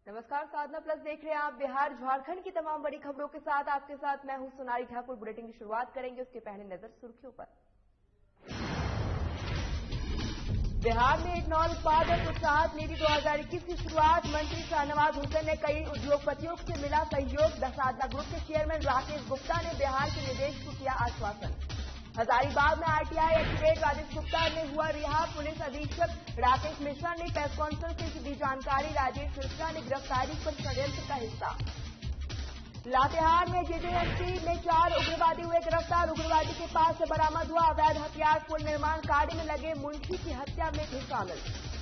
नमस्कार, साधना प्लस देख रहे हैं आप। बिहार झारखंड की तमाम बड़ी खबरों के साथ आपके साथ मैं हूं सोनाली ठाकुर। बुलेटिन की शुरुआत करेंगे, उसके पहले नजर सुर्खियों पर। बिहार में इथेनॉल उत्पादन प्रोत्साहन नीति 2021 की शुरुआत। मंत्री शाहनवाज हुसैन ने कई उद्योगपतियों से मिला सहयोग। साधना ग्रुप के चेयरमैन राकेश गुप्ता ने बिहार के निवेश को किया आश्वासन। हजारीबाग में आरटीआई एक्टिवेट राजेश गुप्ता ने हुआ रिहा। पुलिस अधीक्षक राकेश मिश्रा ने प्रेस कॉन्फ्रेंस में दी जानकारी। राजेश मिश्रा ने गिरफ्तारी पर षड्यंत्र का हिस्सा। लातेहार में जेजेएसपी में 4 उग्रवादी हुए गिरफ्तार। उग्रवादी के पास से बरामद हुआ अवैध हथियार। पुल निर्माण कार्य में लगे मुंशी की हत्या में थे शामिल।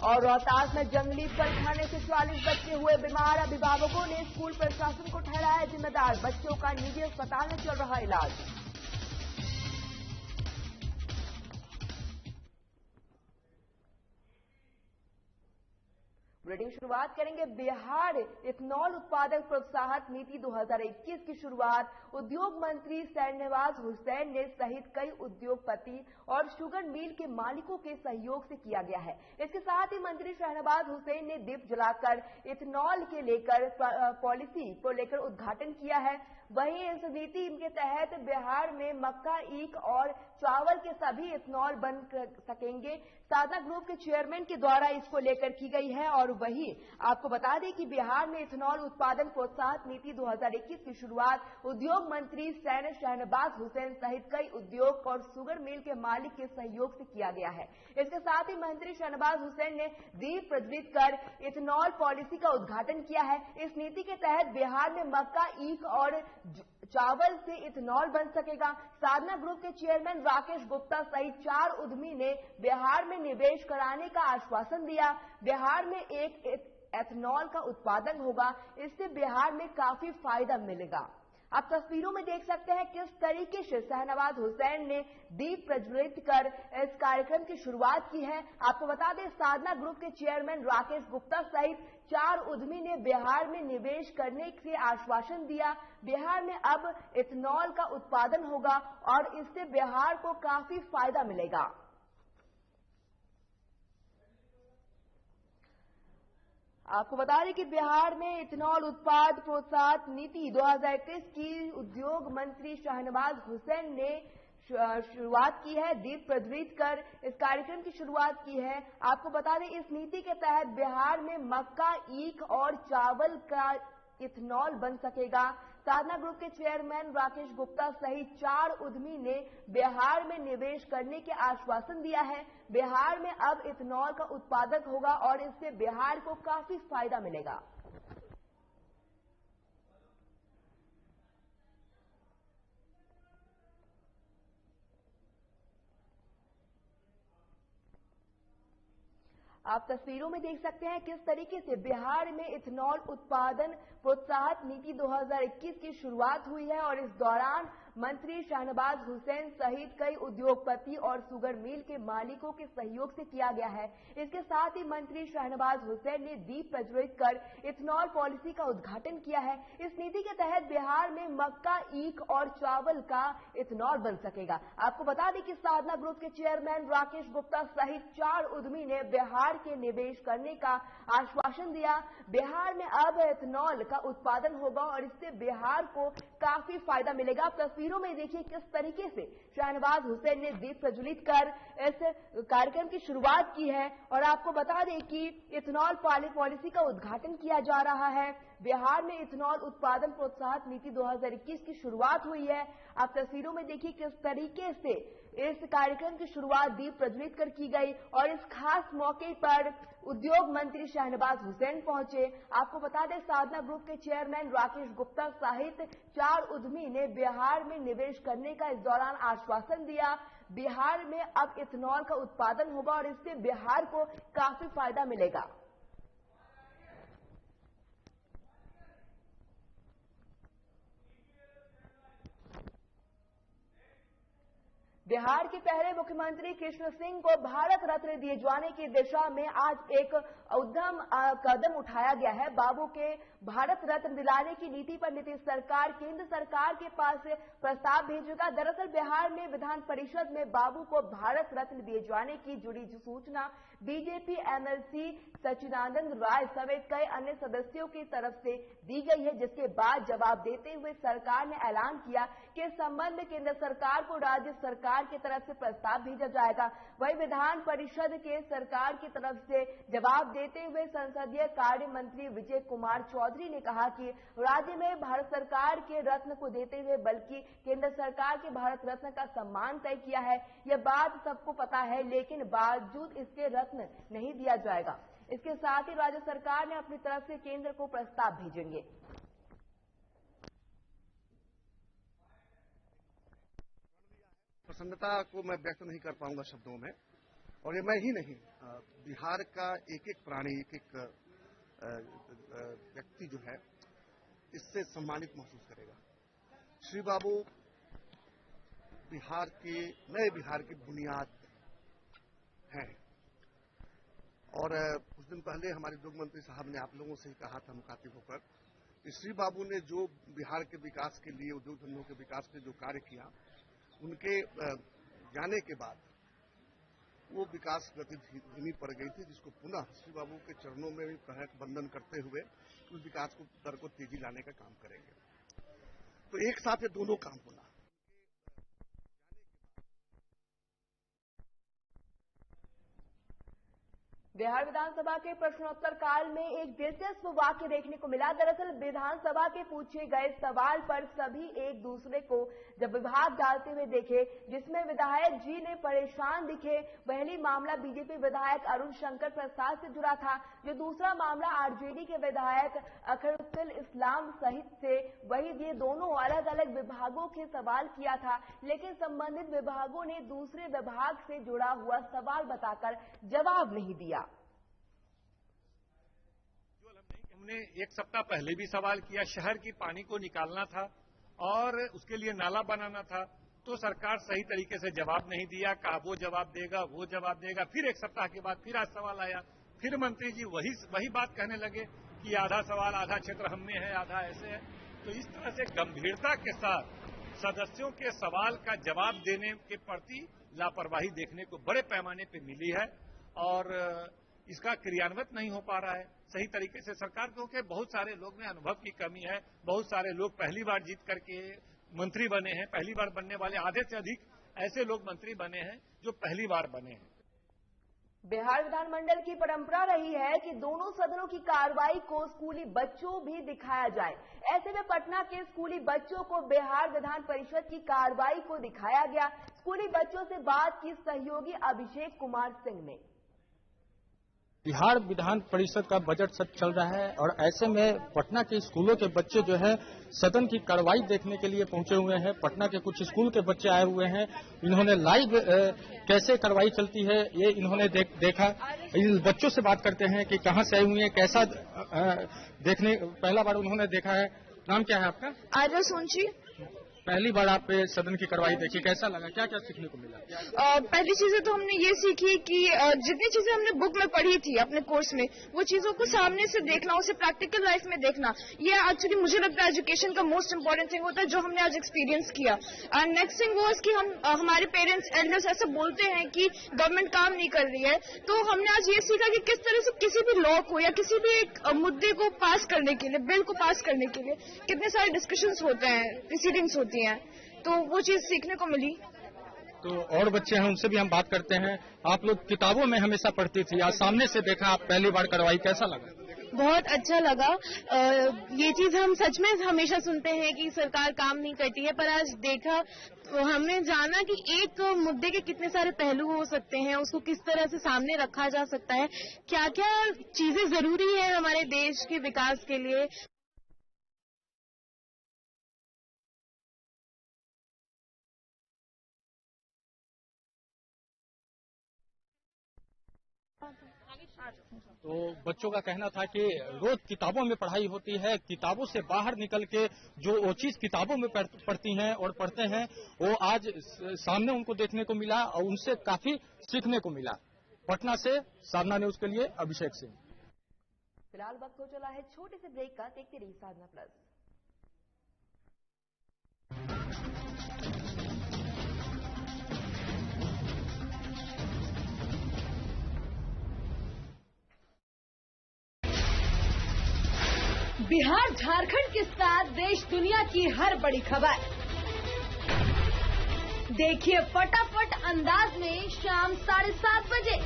और रोहतास में जंगली फल खाने से 44 बच्चे हुए बीमार। अभिभावकों ने स्कूल प्रशासन को ठहराया जिम्मेदार। बच्चों का निजी अस्पताल में चल रहा इलाज। बुलेटिन शुरुआत करेंगे। बिहार इथेनॉल उत्पादक प्रोत्साहन नीति 2021 की शुरुआत उद्योग मंत्री शाहनवाज हुसैन ने सहित कई उद्योगपति और शुगर मिल के मालिकों के सहयोग से किया गया है। इसके साथ ही मंत्री शाहनवाज हुसैन ने दीप जलाकर इथेनॉल के लेकर पॉलिसी को लेकर उद्घाटन किया है। वहीं इस नीति के तहत बिहार में मक्का, ईख और चावल के सभी इथेनॉल बन सकेंगे। साधना ग्रुप के चेयरमैन के द्वारा इसको लेकर की गई है। और वहीं आपको बता दें कि बिहार में इथेनॉल उत्पादन प्रोत्साहन नीति 2021 की शुरुआत उद्योग मंत्री शाहनवाज हुसैन सहित कई उद्योग और शुगर मिल के मालिक के सहयोग से किया गया है। इसके साथ ही मंत्री शाहनवाज हुसैन ने दीप प्रज्वलित कर इथेनॉल पॉलिसी का उद्घाटन किया है। इस नीति के तहत बिहार में मक्का, ईख और चावल से इथेनॉल बन सकेगा। साधना ग्रुप के चेयरमैन राकेश गुप्ता सहित 4 उद्यमी ने बिहार में निवेश कराने का आश्वासन दिया। बिहार में एक इथेनॉल का उत्पादन होगा, इससे बिहार में काफी फायदा मिलेगा। आप तस्वीरों में देख सकते हैं किस तरीके से शाहनवाज हुसैन ने दीप प्रज्वलित कर इस कार्यक्रम की शुरुआत की है। आपको बता दें, साधना ग्रुप के चेयरमैन राकेश गुप्ता सहित 4 उद्यमी ने बिहार में निवेश करने से आश्वासन दिया। बिहार में अब इथेनॉल का उत्पादन होगा और इससे बिहार को काफी फायदा मिलेगा। आपको बता दें कि बिहार में इथेनॉल उत्पाद प्रोत्साहन नीति 2021 की उद्योग मंत्री शाहनवाज हुसैन ने शुरुआत की है। दीप प्रज्वलित कर इस कार्यक्रम की शुरुआत की है। आपको बता दें, इस नीति के तहत बिहार में मक्का, ईख और चावल का इथेनॉल बन सकेगा। साधना ग्रुप के चेयरमैन राकेश गुप्ता सहित 4 उद्यमी ने बिहार में निवेश करने के आश्वासन दिया है। बिहार में अब इथेनॉल का उत्पादन होगा और इससे बिहार को काफी फायदा मिलेगा। आप तस्वीरों में देख सकते हैं किस तरीके से बिहार में इथेनॉल उत्पादन प्रोत्साहन नीति 2021 की शुरुआत हुई है। और इस दौरान मंत्री शाहनवाज हुसैन सहित कई उद्योगपति और शुगर मिल के मालिकों के सहयोग से किया गया है। इसके साथ ही मंत्री शाहनवाज हुसैन ने दीप प्रज्वलित कर इथेनॉल पॉलिसी का उद्घाटन किया है। इस नीति के तहत बिहार में मक्का, ईख और चावल का इथेनॉल बन सकेगा। आपको बता दें कि साधना ग्रुप के चेयरमैन राकेश गुप्ता सहित 4 उद्यमी ने बिहार के निवेश करने का आश्वासन दिया। बिहार में अब इथेनॉल का उत्पादन होगा और इससे बिहार को काफी फायदा मिलेगा। आप तस्वीरों में देखिए किस तरीके से शाहनवाज हुसैन ने दीप प्रज्वलित कर इस कार्यक्रम की शुरुआत की है। और आपको बता दें कि इथेनॉल पॉलिसी का उद्घाटन किया जा रहा है। बिहार में इथेनॉल उत्पादन प्रोत्साहन नीति 2021 की शुरुआत हुई है। आप तस्वीरों में देखिए किस तरीके से इस कार्यक्रम की शुरुआत दीप प्रज्वलित कर की गई। और इस खास मौके पर उद्योग मंत्री शाहनवाज हुसैन पहुंचे। आपको बता दें, साधना ग्रुप के चेयरमैन राकेश गुप्ता सहित 4 उद्यमी ने बिहार में निवेश करने का इस दौरान आश्वासन दिया। बिहार में अब इथेनॉल का उत्पादन होगा और इससे बिहार को काफी फायदा मिलेगा। बिहार के पहले मुख्यमंत्री कृष्ण सिंह को भारत रत्न दिए जाने की दिशा में आज एक उद्यम कदम उठाया गया है। बाबू के भारत रत्न दिलाने की नीति पर नीतीश सरकार केंद्र सरकार के पास प्रस्ताव भेजेगा। दरअसल बिहार में विधान परिषद में बाबू को भारत रत्न दिए जाने की जुड़ी सूचना बीजेपी एमएलसी सच्चिदानंद राय समेत कई अन्य सदस्यों की तरफ से दी गई है, जिसके बाद जवाब देते हुए सरकार ने ऐलान किया कि इस संबंध में केंद्र सरकार को राज्य सरकार की तरफ से प्रस्ताव भेजा जाएगा। वहीं विधान परिषद के सरकार की तरफ से जवाब देते हुए संसदीय कार्य मंत्री विजय कुमार चौधरी ने कहा कि राज्य में भारत सरकार के रत्न को देते हुए बल्कि केंद्र सरकार के भारत रत्न का सम्मान तय किया है। यह बात सबको पता है, लेकिन बावजूद इसके रत्न नहीं दिया जाएगा। इसके साथ ही राज्य सरकार ने अपनी तरफ से केंद्र को प्रस्ताव भेजेंगे। प्रसन्नता को मैं व्यक्त नहीं कर पाऊंगा शब्दों में, और ये मैं ही नहीं, बिहार का एक एक प्राणी, एक एक व्यक्ति जो है इससे सम्मानित महसूस करेगा। श्री बाबू बिहार के नए बिहार की बुनियाद हैं, और कुछ दिन पहले हमारे उद्योग मंत्री साहब ने आप लोगों से ही कहा था मुखातिब होकर कि श्री बाबू ने जो बिहार के विकास के लिए, उद्योग धंधों के विकास के जो कार्य किया, उनके जाने के बाद वो विकास गति धीमी पड़ गई थी, जिसको पुनः श्री बाबू के चरणों में कहक बंधन करते हुए उस विकास को दर को तेजी लाने का काम करेंगे। तो एक साथ ये दोनों काम होना। बिहार विधानसभा के प्रश्नोत्तर काल में एक दिलचस्प वाक्य देखने को मिला। दरअसल विधानसभा के पूछे गए सवाल पर सभी एक दूसरे को जब विभाग डालते हुए देखे, जिसमें विधायक जी ने परेशान दिखे। पहली मामला बीजेपी विधायक अरुण शंकर प्रसाद से जुड़ा था, जो दूसरा मामला आरजेडी के विधायक अखरुल इस्लाम सहित से। वही ये दोनों अलग अलग विभागों के सवाल किया था, लेकिन संबंधित विभागों ने दूसरे विभाग से जुड़ा हुआ सवाल बताकर जवाब नहीं दिया। हमने एक सप्ताह पहले भी सवाल किया, शहर की पानी को निकालना था और उसके लिए नाला बनाना था, तो सरकार सही तरीके से जवाब नहीं दिया। कहा वो जवाब देगा, वो जवाब देगा। फिर एक सप्ताह के बाद फिर आज सवाल आया, फिर मंत्री जी वही बात कहने लगे कि आधा सवाल आधा क्षेत्र हम में है, आधा ऐसे है। तो इस तरह से गंभीरता के साथ सदस्यों के सवाल का जवाब देने के प्रति लापरवाही देखने को बड़े पैमाने पर मिली है, और इसका क्रियान्वित नहीं हो पा रहा है सही तरीके से सरकार, क्योंकि बहुत सारे लोग में अनुभव की कमी है। बहुत सारे लोग पहली बार जीत करके मंत्री बने हैं, पहली बार बनने वाले आधे से अधिक ऐसे लोग मंत्री बने हैं जो पहली बार बने हैं। बिहार विधानमंडल की परंपरा रही है कि दोनों सदनों की कार्रवाई को स्कूली बच्चों भी दिखाया जाए। ऐसे में पटना के स्कूली बच्चों को बिहार विधान परिषद की कार्रवाई को दिखाया गया। स्कूली बच्चों से बात की सहयोगी अभिषेक कुमार सिंह ने। बिहार विधान परिषद का बजट सत्र चल रहा है, और ऐसे में पटना के स्कूलों के बच्चे जो है सदन की कार्रवाई देखने के लिए पहुंचे हुए हैं। पटना के कुछ स्कूल के बच्चे आए हुए हैं, इन्होंने लाइव कैसे कार्रवाई चलती है ये इन्होंने देखा। इन बच्चों से बात करते हैं कि कहां से आए हुए हैं, कैसा देखने पहला बार उन्होंने देखा है। नाम क्या है आपका? आर्या सोनची। पहली बार आप सदन की कार्रवाई देखी, कैसा लगा, क्या क्या सीखने को मिला? पहली चीजें तो हमने ये सीखी कि जितनी चीजें हमने बुक में पढ़ी थी अपने कोर्स में, वो चीजों को सामने से देखना, उसे प्रैक्टिकल लाइफ में देखना, ये एक्चुअली मुझे लगता है एजुकेशन का मोस्ट इंपॉर्टेंट थिंग होता है, जो हमने आज एक्सपीरियंस किया। एंड नेक्स्ट थिंग वाज कि हमारे पेरेंट्स एल्डर्स ऐसे बोलते हैं कि गवर्नमेंट काम नहीं कर रही है, तो हमने आज ये सीखा कि किस तरह से किसी भी लॉ को या किसी भी एक मुद्दे को पास करने के लिए, बिल को पास करने के लिए कितने सारे डिस्कशंस होते हैं, प्रोसीडिंग्स होती हैं, तो वो चीज सीखने को मिली। तो और बच्चे हैं, उनसे भी हम बात करते हैं। आप लोग किताबों में हमेशा पढ़ती थी, आज सामने से देखा, आप पहली बार कार्रवाई, कैसा लगा? बहुत अच्छा लगा। ये चीज हम सच में हमेशा सुनते हैं कि सरकार काम नहीं करती है, पर आज देखा तो हमने जाना कि एक मुद्दे के कितने सारे पहलू हो सकते हैं, उसको किस तरह से सामने रखा जा सकता है, क्या क्या चीजें जरूरी है हमारे देश के विकास के लिए। तो बच्चों का कहना था कि रोज किताबों में पढ़ाई होती है, किताबों से बाहर निकल के जो वो चीज किताबों में पढ़ती हैं और पढ़ते हैं वो आज सामने उनको देखने को मिला और उनसे काफी सीखने को मिला। पटना से साधना न्यूज के लिए अभिषेक सिंह। फिलहाल वक्त हो चला है छोटे से ब्रेक का, देखते रहिए साधना प्लस। बिहार झारखंड के साथ देश दुनिया की हर बड़ी खबर देखिए फटाफट अंदाज में शाम 7:30 बजे।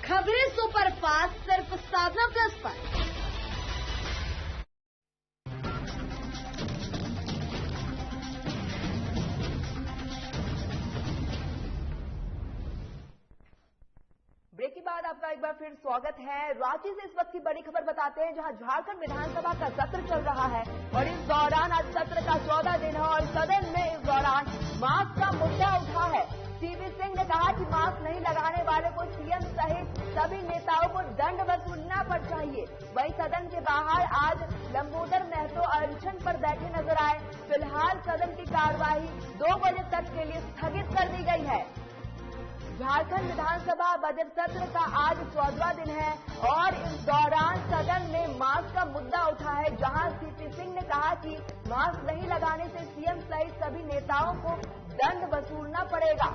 खबरें सुपरफास्ट सिर्फ साधना प्लस पर। ब्रेक के बाद आपका एक बार फिर स्वागत है। रांची से इस वक्त की बड़ी खबर बताते हैं, जहां झारखंड विधानसभा का सत्र चल रहा है और इस दौरान आज सत्र का 14 दिन है और सदन में इस दौरान मास्क का मुद्दा उठा है। सीपी सिंह ने कहा कि मास्क नहीं लगाने वाले को सीएम सहित सभी नेताओं को दंड वसूलना पड़ चाहिए। वहीं सदन के बाहर आज लंबोदर महतो अनशन पर बैठे नजर आए। फिलहाल सदन की कार्यवाही 2 बजे तक के लिए स्थगित कर दी गई है। झारखंड विधानसभा बजट सत्र का आज 14वां दिन है और इस दौरान सदन में मास्क का मुद्दा उठा है, जहां सीपी सिंह ने कहा कि मास्क नहीं लगाने से सीएम सहित सभी नेताओं को दंड वसूलना पड़ेगा।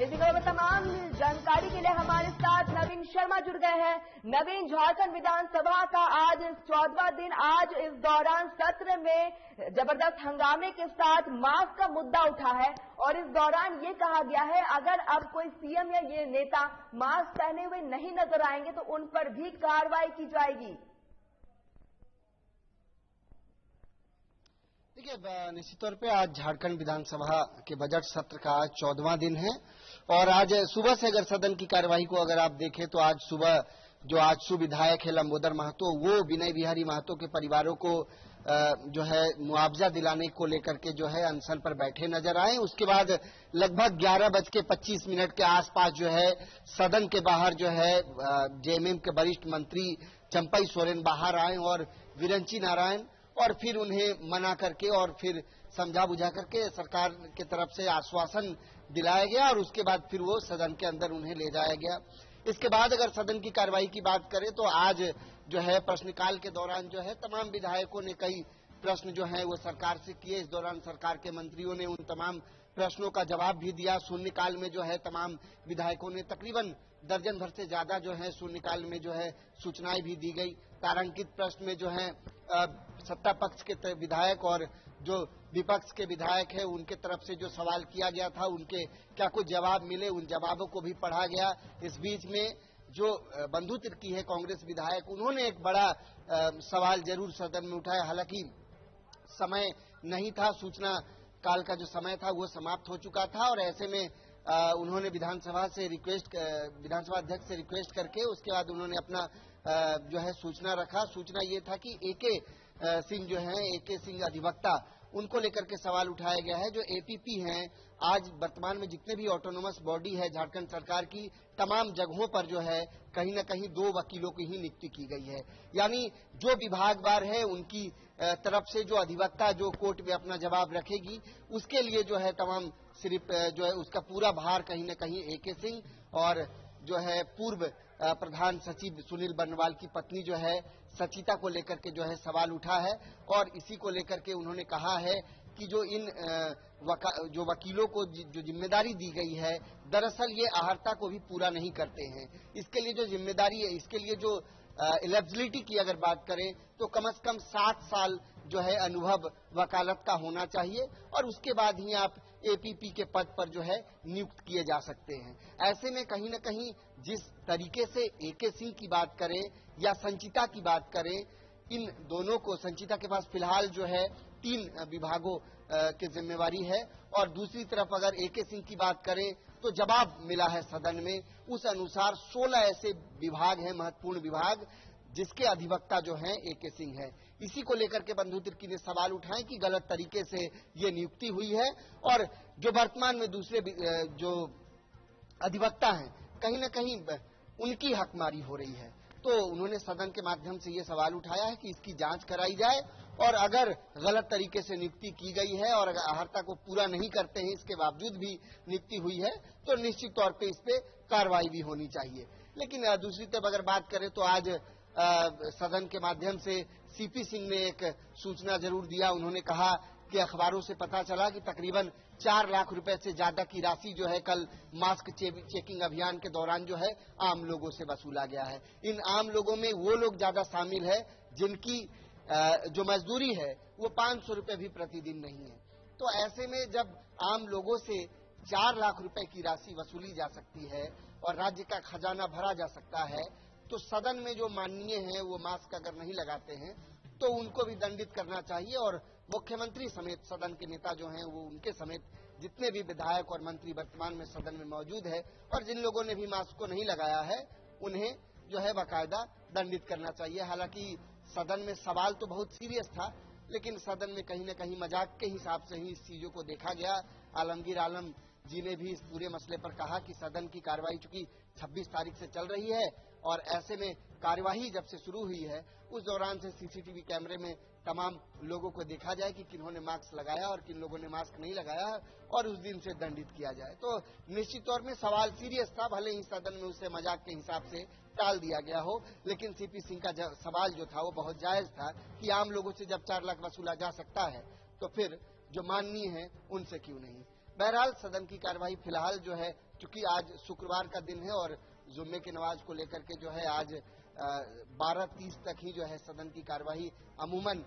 इसी खबर में तमाम जानकारी के लिए हमारे साथ नवीन शर्मा जुड़ गए हैं। नवीन, झारखंड विधानसभा का आज 14वां दिन, आज इस दौरान सत्र में जबरदस्त हंगामे के साथ मास्क का मुद्दा उठा है और इस दौरान ये कहा गया है अगर अब कोई सीएम या ये नेता मास्क पहने हुए नहीं नजर आएंगे तो उन पर भी कार्रवाई की जाएगी। देखिए, निश्चित तौर पे आज झारखंड विधानसभा के बजट सत्र का आज 14वां दिन है और आज सुबह से अगर सदन की कार्यवाही को अगर आप देखें तो आज सुबह जो आजसू विधायक है लंबोदर महतो, वो विनय बिहारी महतो के परिवारों को जो है मुआवजा दिलाने को लेकर के जो है अनशन पर बैठे नजर आए। उसके बाद लगभग 11:25 के आसपास जो है सदन के बाहर जो है जेएमएम के वरिष्ठ मंत्री चंपई सोरेन बाहर आए और विरंची नारायण और फिर उन्हें मना करके और फिर समझा बुझा करके सरकार की तरफ से आश्वासन दिलाया गया और उसके बाद फिर वो सदन के अंदर उन्हें ले जाया गया। इसके बाद अगर सदन की कार्यवाही की बात करें तो आज जो है प्रश्नकाल के दौरान जो है तमाम विधायकों ने कई प्रश्न जो है वो सरकार से किए। इस दौरान सरकार के मंत्रियों ने उन तमाम प्रश्नों का जवाब भी दिया। शून्यकाल में जो है तमाम विधायकों ने तकरीबन दर्जन भर से ज्यादा जो है शून्यकाल में जो है सूचनाएं भी दी गई। तारांकित प्रश्न में जो है सत्ता पक्ष के विधायक और जो विपक्ष के विधायक है उनके तरफ से जो सवाल किया गया था उनके क्या कुछ जवाब मिले, उन जवाबों को भी पढ़ा गया। इस बीच में जो बंधु तिर्की है कांग्रेस विधायक, उन्होंने एक बड़ा सवाल जरूर सदन में उठाया। हालांकि समय नहीं था, सूचना काल का जो समय था वो समाप्त हो चुका था और ऐसे में उन्होंने विधानसभा अध्यक्ष से रिक्वेस्ट करके उसके बाद उन्होंने अपना जो है सूचना रखा। सूचना ये था कि एके सिंह जो है, एके सिंह अधिवक्ता, उनको लेकर के सवाल उठाया गया है। जो एपीपी हैं, आज वर्तमान में जितने भी ऑटोनोमस बॉडी है झारखंड सरकार की, तमाम जगहों पर जो है कहीं न कहीं 2 वकीलों की ही नियुक्ति की गई है। यानी जो विभागवार है उनकी तरफ से जो अधिवक्ता जो कोर्ट में अपना जवाब रखेगी उसके लिए जो है तमाम सिर्फ जो है उसका पूरा भार कहीं न कहीं एके सिंह और जो है पूर्व प्रधान सचिव सुनील बर्नवाल की पत्नी जो है सचिता को लेकर के जो है सवाल उठा है और इसी को लेकर के उन्होंने कहा है कि जो इन जो वकीलों को जो जिम्मेदारी दी गई है दरअसल ये अहर्ता को भी पूरा नहीं करते हैं। इसके लिए जो जिम्मेदारी है, इसके लिए जो एलिजिबिलिटी की अगर बात करें तो कम से कम 7 साल जो है अनुभव वकालत का होना चाहिए और उसके बाद ही आप एपीपी के पद पर जो है नियुक्त किए जा सकते हैं। ऐसे में कहीं न कहीं जिस तरीके से एके सिंह की बात करें या संचिता की बात करें, इन दोनों को, संचिता के पास फिलहाल जो है 3 विभागों की जिम्मेवारी है और दूसरी तरफ अगर एके सिंह की बात करें तो जवाब मिला है सदन में, उस अनुसार 16 ऐसे विभाग हैं, महत्वपूर्ण विभाग, जिसके अधिवक्ता जो हैं AK सिंह है। इसी को लेकर के बंधु तिर्की ने सवाल उठाए कि गलत तरीके से ये नियुक्ति हुई है और जो वर्तमान में दूसरे जो अधिवक्ता हैं कहीं न कहीं उनकी हकमारी हो रही है। तो उन्होंने सदन के माध्यम से ये सवाल उठाया है कि इसकी जांच कराई जाए और अगर गलत तरीके से नियुक्ति की गई है और अगर अहर्ता को पूरा नहीं करते हैं इसके बावजूद भी नियुक्ति हुई है तो निश्चित तौर पे इस पे कार्रवाई भी होनी चाहिए। लेकिन दूसरी तरफ अगर बात करें तो आज सदन के माध्यम से CP सिंह ने एक सूचना जरूर दिया। उन्होंने कहा कि अखबारों से पता चला कि तकरीबन 4 लाख रुपए से ज्यादा की राशि जो है कल मास्क चेकिंग अभियान के दौरान जो है आम लोगों से वसूला गया है। इन आम लोगों में वो लोग ज्यादा शामिल है जिनकी जो मजदूरी है वो 500 रुपए भी प्रतिदिन नहीं है। तो ऐसे में जब आम लोगों से 4 लाख रुपए की राशि वसूली जा सकती है और राज्य का खजाना भरा जा सकता है तो सदन में जो माननीय हैं वो मास्क अगर नहीं लगाते हैं तो उनको भी दंडित करना चाहिए और मुख्यमंत्री समेत सदन के नेता जो हैं वो उनके समेत जितने भी विधायक और मंत्री वर्तमान में सदन में मौजूद है और जिन लोगों ने भी मास्क को नहीं लगाया है उन्हें जो है बाकायदा दंडित करना चाहिए। हालांकि सदन में सवाल तो बहुत सीरियस था लेकिन सदन में कहीं न कहीं मजाक के हिसाब से ही इस चीजों को देखा गया। आलमगीर आलम जी ने भी इस पूरे मसले पर कहा कि सदन की कार्रवाई चूंकि 26 तारीख से चल रही है और ऐसे में कार्यवाही जब से शुरू हुई है उस दौरान से CCTV कैमरे में तमाम लोगों को देखा जाए कि किन्होंने मास्क लगाया और किन लोगों ने मास्क नहीं लगाया और उस दिन से दंडित किया जाए। तो निश्चित तौर में सवाल सीरियस था, भले ही सदन में उसे मजाक के हिसाब से टाल दिया गया हो लेकिन CP सिंह का सवाल जो था वो बहुत जायज था कि आम लोगों से जब 4 लाख वसूला जा सकता है तो फिर जो माननीय है उनसे क्यों नहीं। बहरहाल सदन की कार्यवाही फिलहाल जो है चूंकि आज शुक्रवार का दिन है और जुम्मे की नमाज को लेकर के जो है आज 12:30 तक ही जो है सदन की कार्यवाही अमूमन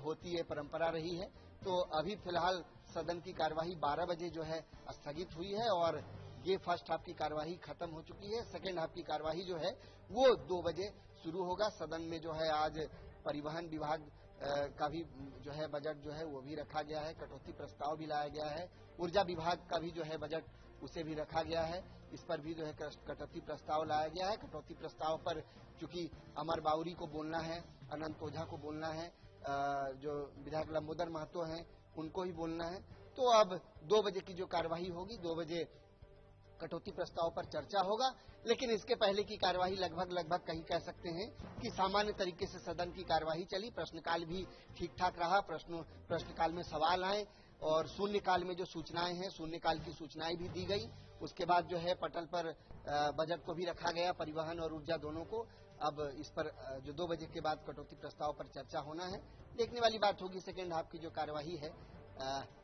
होती है, परंपरा रही है। तो अभी फिलहाल सदन की कार्यवाही 12 बजे जो है स्थगित हुई है और ये फर्स्ट हाफ की कार्यवाही खत्म हो चुकी है। सेकेंड हाफ की कार्यवाही जो है वो 2 बजे शुरू होगा। सदन में जो है आज परिवहन विभाग का भी जो है बजट जो है वो भी रखा गया है, कटौती प्रस्ताव भी लाया गया है, ऊर्जा विभाग का भी जो है बजट उसे भी रखा गया है, इस पर भी जो है कटौती प्रस्ताव लाया गया है। कटौती प्रस्ताव पर चूंकि अमर बाउरी को बोलना है, अनंत ओझा को बोलना है, जो विधायक लंबोदर महतो हैं उनको ही बोलना है। तो अब 2 बजे की जो कार्यवाही होगी 2 बजे कटौती प्रस्ताव पर चर्चा होगा। लेकिन इसके पहले की कार्यवाही लगभग कहीं कह सकते हैं कि सामान्य तरीके से सदन की कार्यवाही चली। प्रश्नकाल भी ठीक ठाक रहा, प्रश्नकाल में सवाल आए और शून्यकाल में जो सूचनाएं हैं शून्यकाल की सूचनाएं भी दी गई। उसके बाद जो है पटल पर बजट को भी रखा गया, परिवहन और ऊर्जा दोनों को। अब इस पर जो 2 बजे के बाद कटौती प्रस्ताव पर चर्चा होना है। देखने वाली बात होगी सेकेंड हाफ की जो कार्यवाही है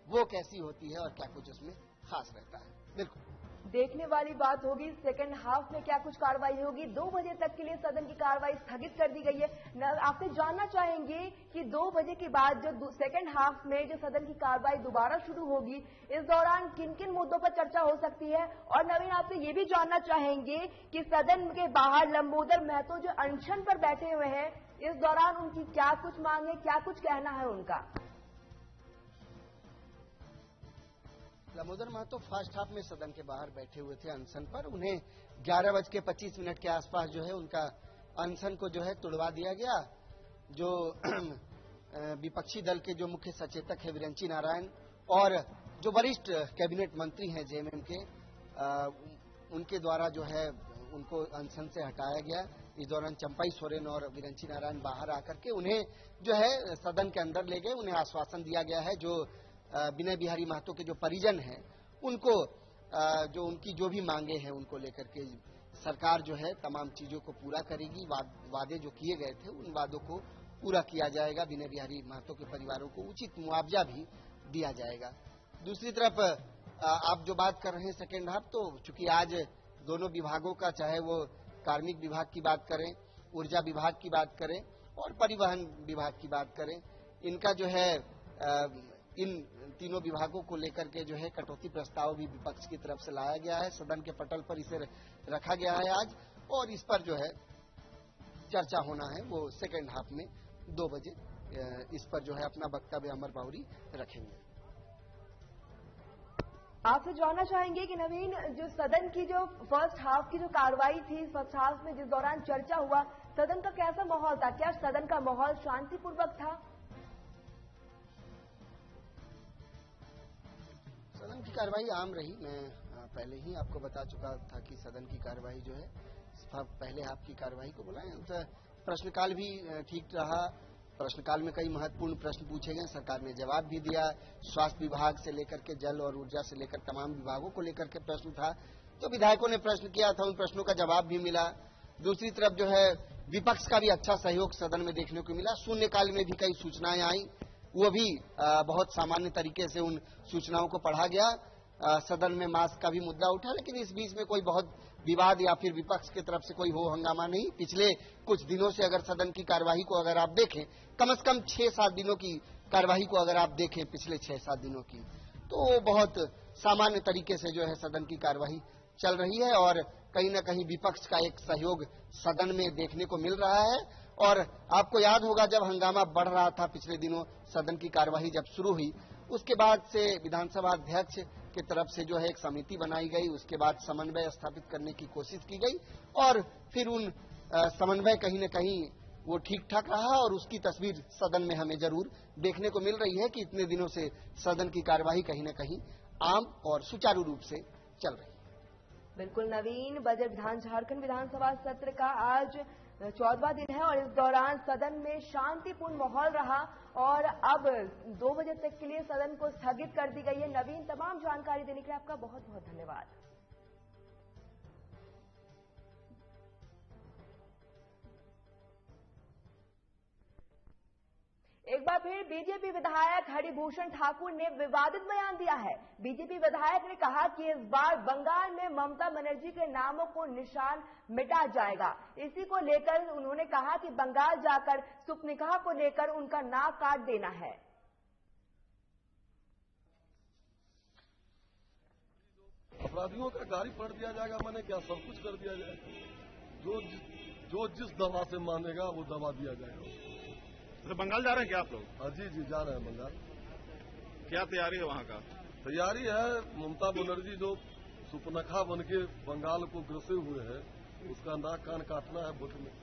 वो कैसी होती है और क्या कुछ उसमें खास रहता है। बिल्कुल देखने वाली बात होगी सेकंड हाफ में क्या कुछ कार्रवाई होगी। 2 बजे तक के लिए सदन की कार्रवाई स्थगित कर दी गई है। आपसे जानना चाहेंगे कि 2 बजे के बाद जो सेकंड हाफ में जो सदन की कार्रवाई दोबारा शुरू होगी इस दौरान किन किन मुद्दों पर चर्चा हो सकती है। और नवीन आपसे ये भी जानना चाहेंगे कि सदन के बाहर लंबोदर महतो जो अनशन पर बैठे हुए हैं इस दौरान उनकी क्या कुछ मांग है, क्या कुछ कहना है उनका। लंबोदर महतो फर्स्ट हाफ में सदन के बाहर बैठे हुए थे अनशन पर। उन्हें 11:25 के आसपास जो है उनका अनशन को जो है तुड़वा दिया गया। जो विपक्षी दल के जो मुख्य सचेतक है विरंची नारायण और जो वरिष्ठ कैबिनेट मंत्री हैं JMM के उनके द्वारा जो है उनको अनशन से हटाया गया। इस दौरान चंपाई सोरेन और विरंची नारायण बाहर आकर के उन्हें जो है सदन के अंदर ले गए। उन्हें आश्वासन दिया गया है जो विनय बिहारी महतो के जो परिजन हैं उनको जो उनकी जो भी मांगे हैं उनको लेकर के सरकार जो है तमाम चीजों को पूरा करेगी। वादे जो किए गए थे उन वादों को पूरा किया जाएगा। विनय बिहारी महतो के परिवारों को उचित मुआवजा भी दिया जाएगा। दूसरी तरफ आप जो बात कर रहे हैं सेकेंड हाफ, तो चूंकि आज दोनों विभागों का, चाहे वो कार्मिक विभाग की बात करें, ऊर्जा विभाग की बात करें और परिवहन विभाग की बात करें, इनका जो है इन तीनों विभागों को लेकर के जो है कटौती प्रस्ताव भी विपक्ष की तरफ से लाया गया है। सदन के पटल पर इसे रखा गया है आज और इस पर जो है चर्चा होना है वो सेकेंड हाफ में 2 बजे इस पर जो है अपना वक्तव्य अमर बाउरी रखेंगे। आपसे जानना चाहेंगे कि नवीन जो सदन की जो फर्स्ट हाफ की जो कार्रवाई थी, फर्स्ट हाफ में जिस दौरान चर्चा हुआ सदन का कैसा माहौल था? क्या सदन का माहौल शांतिपूर्वक था? सदन की कार्यवाही आम रही। मैं पहले ही आपको बता चुका था कि सदन की कार्यवाही जो है, पहले आपकी कार्यवाही को बुलाएं। प्रश्नकाल भी ठीक रहा। प्रश्नकाल में कई महत्वपूर्ण प्रश्न पूछे गए, सरकार ने जवाब भी दिया। स्वास्थ्य विभाग से लेकर के जल और ऊर्जा से लेकर तमाम विभागों को लेकर के प्रश्न था, तो विधायकों ने प्रश्न किया था, उन प्रश्नों का जवाब भी मिला। दूसरी तरफ जो है विपक्ष का भी अच्छा सहयोग सदन में देखने को मिला। शून्यकाल में भी कई सूचनाएं आई, वो भी बहुत सामान्य तरीके से उन सूचनाओं को पढ़ा गया। सदन में मास्क का भी मुद्दा उठा, लेकिन इस बीच में कोई बहुत विवाद या फिर विपक्ष की तरफ से कोई हो हंगामा नहीं। पिछले कुछ दिनों से अगर सदन की कार्यवाही को अगर आप देखें, कम से कम 6-7 दिनों की कार्यवाही को अगर आप देखें, पिछले 6-7 दिनों की, तो बहुत सामान्य तरीके से जो है सदन की कार्यवाही चल रही है और कहीं न कहीं विपक्ष का एक सहयोग सदन में देखने को मिल रहा है। और आपको याद होगा जब हंगामा बढ़ रहा था पिछले दिनों, सदन की कार्यवाही जब शुरू हुई, उसके बाद से विधानसभा अध्यक्ष की तरफ से जो है एक समिति बनाई गई, उसके बाद समन्वय स्थापित करने की कोशिश की गई और फिर उन समन्वय कहीं न कहीं वो ठीक ठाक रहा और उसकी तस्वीर सदन में हमें जरूर देखने को मिल रही है कि इतने दिनों से सदन की कार्यवाही कहीं न कहीं आम और सुचारू रूप से चल रही है। बिल्कुल नवीन, बजट झारखंड विधानसभा सत्र का आज 14वां दिन है और इस दौरान सदन में शांतिपूर्ण माहौल रहा और अब 2 बजे तक के लिए सदन को स्थगित कर दी गई है। नवीन, तमाम जानकारी देने के लिए आपका बहुत बहुत धन्यवाद। एक बार फिर बीजेपी विधायक हरिभूषण ठाकुर ने विवादित बयान दिया है। बीजेपी विधायक ने कहा कि इस बार बंगाल में ममता बनर्जी के नामों को निशान मिटा जाएगा। इसी को लेकर उन्होंने कहा कि बंगाल जाकर सुपनिकाह को लेकर उनका नाक काट देना है। अपराधियों का गाड़ी पलट दिया जाएगा, मैंने क्या सब कुछ कर दिया जाएगा। जो जिस दवा से मानेगा वो दवा दिया जाएगा। तो बंगाल जा रहे हैं क्या आप लोग? हाँ जी जा रहे हैं बंगाल। क्या तैयारी है वहाँ का? तैयारी है, ममता बनर्जी जो सुपनखा बन के बंगाल को ग्रसे हुए हैं, उसका नाक कान काटना है वोट में।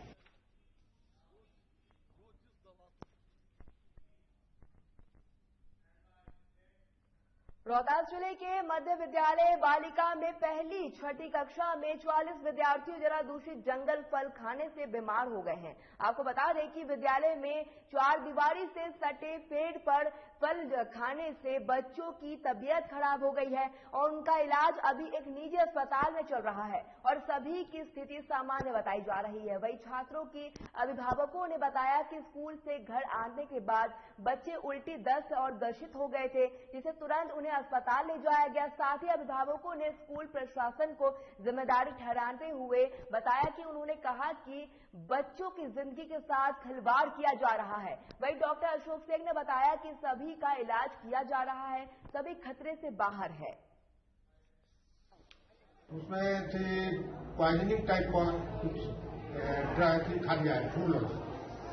रोहतास जिले के मध्य विद्यालय बालिका में पहली छठी कक्षा में 44 विद्यार्थियों जरा दूषित जंगल फल खाने से बीमार हो गए हैं। आपको बता दें कि विद्यालय में 4 दीवारी से सटे पेड़ पर फल खाने से बच्चों की तबीयत खराब हो गई है और उनका इलाज अभी एक निजी अस्पताल में चल रहा है और सभी की स्थिति सामान्य बताई जा रही है। वहीं छात्रों की अभिभावकों ने बताया कि स्कूल से घर आने के बाद बच्चे उल्टी, दस्त और दर्शित हो गए थे, जिसे तुरंत उन्हें अस्पताल ले जाया गया। साथ ही अभिभावकों ने स्कूल प्रशासन को जिम्मेदारी ठहराते हुए बताया कि उन्होंने कहा कि बच्चों की जिंदगी के साथ खिलवाड़ किया जा रहा है। वहीं डॉक्टर अशोक सिंह ने बताया कि सभी का इलाज किया जा रहा है, सभी खतरे से बाहर है। उसमें पॉइजनिंग टाइप का कुछ ड्राई खा लिया है, फूल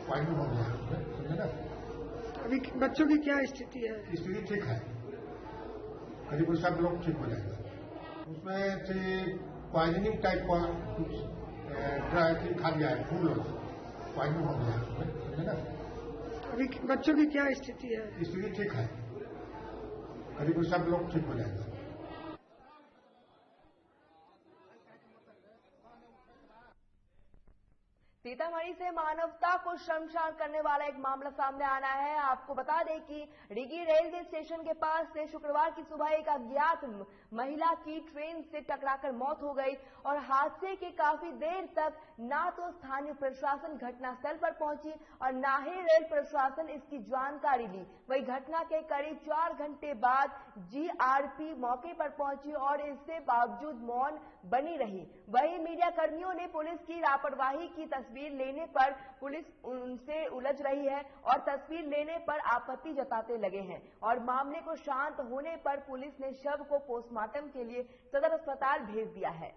पॉइजन हो गया है, समझे ना। अभी बच्चों की क्या स्थिति है? स्थिति ठीक है, करीब सब लोग ठीक हो जाएगा। उसमें पॉइजनिंग टाइप का कुछ ड्राई खा लिया है, फूल पॉइजन हो गया है, समझे ना। अभी बच्चों की क्या स्थिति है? स्थिति ठीक है, करीब सब लोग ठीक हो जाएगा। सीतामढ़ी से मानवता को शर्मसार करने वाला एक मामला सामने आना है। आपको बता दें कि रिगी रेलवे स्टेशन के पास से शुक्रवार की सुबह एक अज्ञात महिला की ट्रेन से टकराकर मौत हो गई और हादसे के काफी देर तक ना तो स्थानीय प्रशासन घटनास्थल पर पहुंची और ना ही रेल प्रशासन इसकी जानकारी ली। वही घटना के करीब 4 घंटे बाद जीआरपी मौके पर पहुंची और इसके बावजूद मौन बनी रही। वही मीडिया कर्मियों ने पुलिस की लापरवाही की तस्वीर लेने पर पुलिस उनसे उलझ रही है और तस्वीर लेने पर आपत्ति जताते लगे हैं और मामले को शांत होने पर पुलिस ने शव को पोस्टमार्टम के लिए सदर अस्पताल भेज दिया है।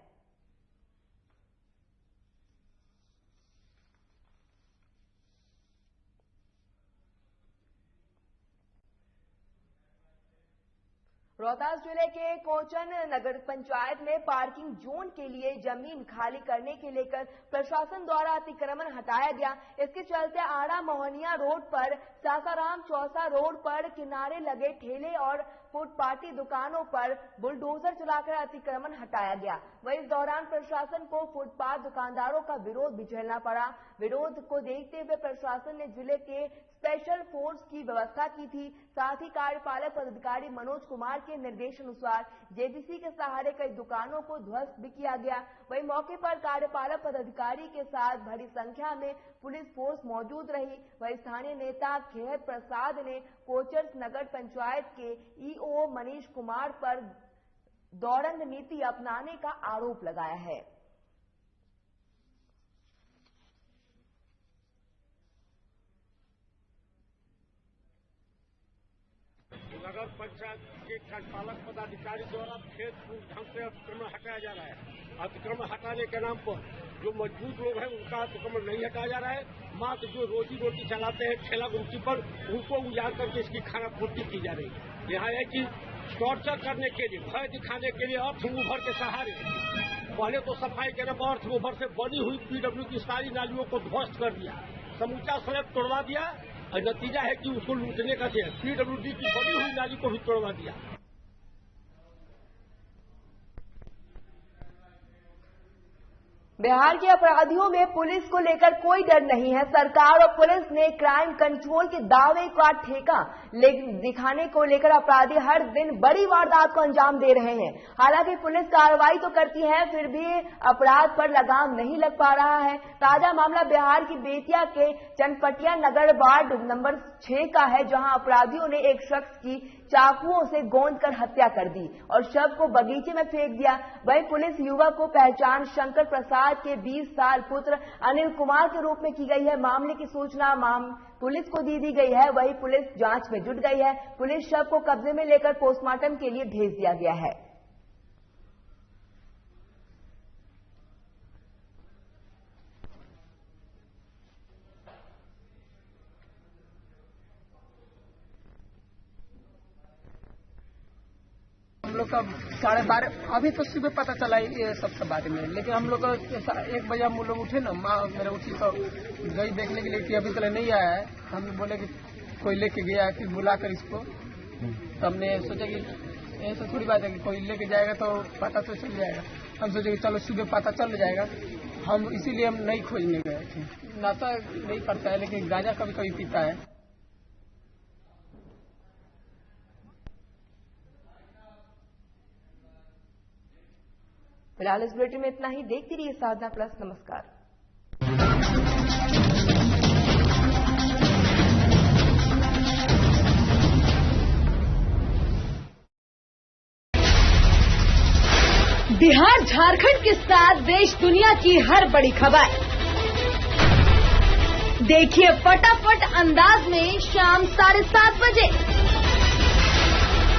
रोहतास जिले के कोचन नगर पंचायत में पार्किंग जोन के लिए जमीन खाली करने के लेकर प्रशासन द्वारा अतिक्रमण हटाया गया। इसके चलते आड़ा मोहनिया रोड पर, सासाराम चौसा रोड पर किनारे लगे ठेले और फुटपाथी दुकानों पर बुलडोजर चलाकर अतिक्रमण हटाया गया। वहीं इस दौरान प्रशासन को फुटपाथ दुकानदारों का विरोध भी झेलना पड़ा। विरोध को देखते हुए प्रशासन ने जिले के स्पेशल फोर्स की व्यवस्था की थी। साथ ही कार्यपालक पदाधिकारी मनोज कुमार के निर्देशानुसार जेबीसी के सहारे कई दुकानों को ध्वस्त भी किया गया। वहीं मौके पर कार्यपालक पदाधिकारी के साथ बड़ी संख्या में पुलिस फोर्स मौजूद रही। वहीं स्थानीय नेता खेहर प्रसाद ने कोचर नगर पंचायत के ईओ मनीष कुमार पर दौरंद नीति अपनाने का आरोप लगाया है। नगर पंचायत के कार्यपालक पदाधिकारी द्वारा खेतपूर्ण ढंग से अतिक्रमण हटाया जा रहा है। अतिक्रमण हटाने के नाम पर जो मजबूत लोग हैं उनका अतिक्रमण नहीं हटाया जा रहा है। मात्र जो रोजी रोटी चलाते हैं ठेला गुमटी पर, उनको उजाड़ करके इसकी खाना पूर्ति की जा रही है। यहाँ है कि टॉर्चर करने के लिए, भय दिखाने के लिए अर्थ मूवर के सहारे पहले तो सफाई के नाम अर्थ मूवर से बनी हुई पीडब्ल्यू की सारी नालियों को ध्वस्त कर दिया, समूचा स्लैब तोड़वा दिया और नतीजा है कि उसको लूटने का पीडब्ल्यूडी की बनी हुई नाली को भी तोड़वा दिया। बिहार के अपराधियों में पुलिस को लेकर कोई डर नहीं है। सरकार और पुलिस ने क्राइम कंट्रोल के दावे का ठेका दिखाने को लेकर अपराधी हर दिन बड़ी वारदात को अंजाम दे रहे हैं। हालांकि पुलिस कार्रवाई तो करती है, फिर भी अपराध पर लगाम नहीं लग पा रहा है। ताजा मामला बिहार की बेतिया के चनपटिया नगर वार्ड नंबर 6 का है, जहां अपराधियों ने एक शख्स की चाकुओं से गोंद कर हत्या कर दी और शव को बगीचे में फेंक दिया। वहीं पुलिस युवक को पहचान शंकर प्रसाद के 20 साल पुत्र अनिल कुमार के रूप में की गई है। मामले की सूचना पुलिस को दी गई है। वहीं पुलिस जांच में जुट गई है। पुलिस शव को कब्जे में लेकर पोस्टमार्टम के लिए भेज दिया गया है। हम लोग का 12:30 अभी तो सुबह पता चला ये सबके बारे में, लेकिन हम लोग को 1 बजे हम लोग उठे ना, माँ मेरे उठी तो गई देखने के लिए कि अभी तक नहीं आया है। हम बोले कि कोई लेके गया, फिर बुलाकर इसको तो हमने सोचा कि ऐसा थोड़ी बात है कि कोई लेके जाएगा तो पता तो चल जाएगा। हम सोचे कि चलो सुबह पता चल जाएगा, हम इसीलिए हम नहीं खोजने गए थे। नशा नहीं करता है लेकिन गांजा कभी कभी पीता है। फिलहाल इस बुलेटिन में इतना ही। देखती रहिए साधना प्लस। नमस्कार। बिहार झारखंड के साथ देश दुनिया की हर बड़ी खबर देखिए फटाफट अंदाज में शाम 7:30 बजे।